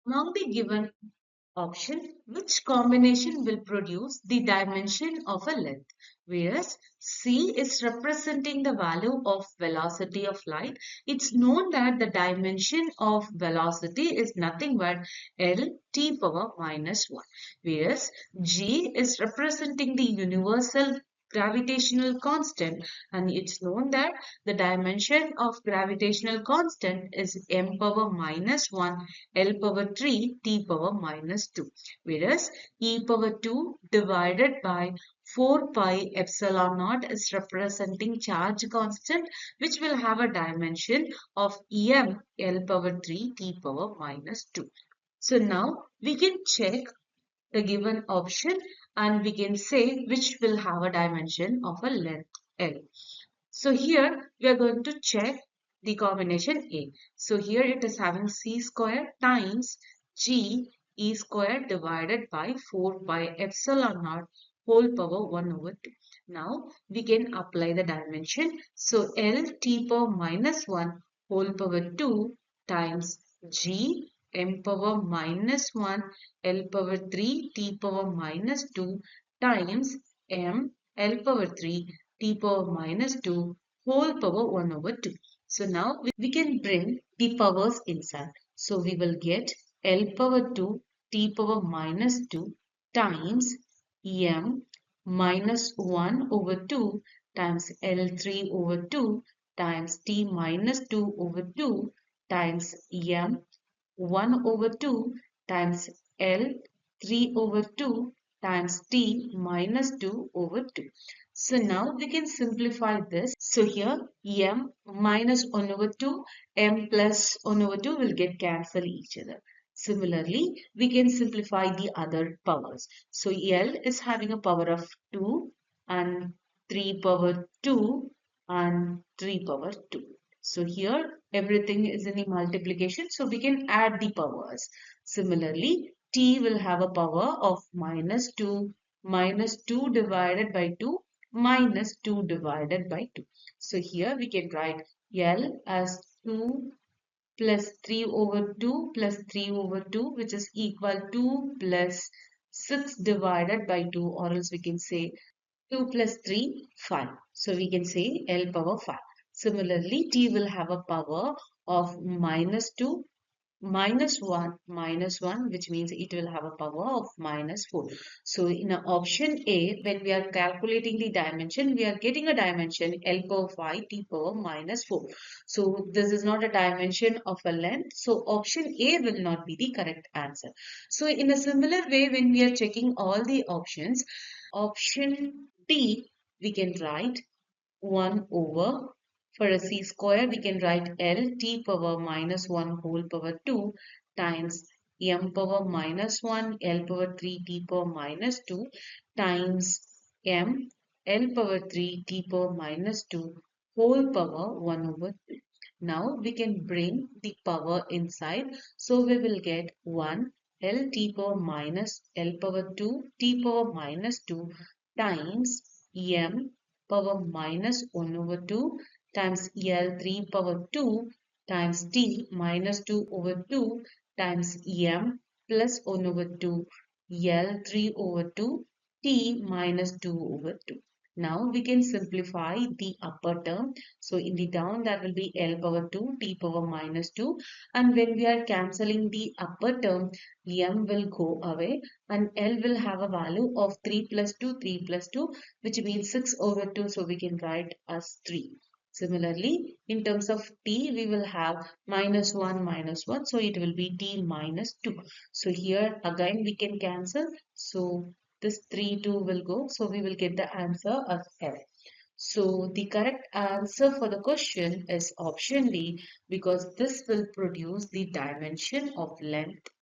Among the given option, which combination will produce the dimension of a length? Whereas C is representing the value of velocity of light. It's known that the dimension of velocity is nothing but L t power minus 1. Whereas G is representing the universal gravitational constant, and it's known that the dimension of gravitational constant is m power minus 1 L power 3 t power minus 2, whereas e power 2 divided by 4 pi epsilon naught is representing charge constant, which will have a dimension of em L power 3 t power minus 2. So now we can check the given option and we can say which will have a dimension of a length L. So here we are going to check the combination A. So here it is having C square times G E square divided by 4 pi epsilon naught whole power 1 over 2. Now we can apply the dimension. So L t power minus 1 whole power 2 times G m power minus 1 L power 3 t power minus 2 times m L power 3 t power minus 2 whole power 1 over 2. So now we can bring the powers inside. So we will get L power 2 t power minus 2 times m minus 1 over 2 times L3 over 2 times t minus 2 over 2 times m 1 over 2 times L 3 over 2 times t minus 2 over 2. So now we can simplify this. So here m minus 1 over 2, m plus 1 over 2 will get cancel each other. Similarly, we can simplify the other powers. So L is having a power of 2 and 3 power 2 and 3 power 2. So here everything is in the multiplication, so we can add the powers. Similarly, t will have a power of minus 2 divided by 2 minus 2 divided by 2. So here we can write L as 2 plus 3 over 2 plus 3 over 2, which is equal to plus 6 divided by 2, or else we can say 2 plus 3, 5. So we can say L power 5. Similarly, T will have a power of minus 2, minus 1, which means it will have a power of minus 4. So in option A, when we are calculating the dimension, we are getting a dimension L power 5, T power minus 4. So this is not a dimension of a length. So option A will not be the correct answer. So in a similar way, when we are checking all the options, option D, we can write 1 over, for a C square, we can write L t power minus 1 whole power 2 times m power minus 1 L power 3 t power minus 2 times m L power 3 t power minus 2 whole power 1 over 2. Now we can bring the power inside. So we will get 1 L t power minus L power 2 t power minus 2 times m power minus 1 over 2 times L3 power 2 times t minus 2 over 2 times m plus 1 over 2 L3 over 2 t minus 2 over 2. Now we can simplify the upper term. So in the down there will be L power 2 t power minus 2, and when we are cancelling the upper term, m will go away and L will have a value of 3 plus 2, 3 plus 2, which means 6 over 2. So we can write as 3. Similarly, in terms of t, we will have minus 1, so it will be t minus 2. So here again we can cancel. So this 3, 2 will go. So we will get the answer as L. So the correct answer for the question is option D, because this will produce the dimension of length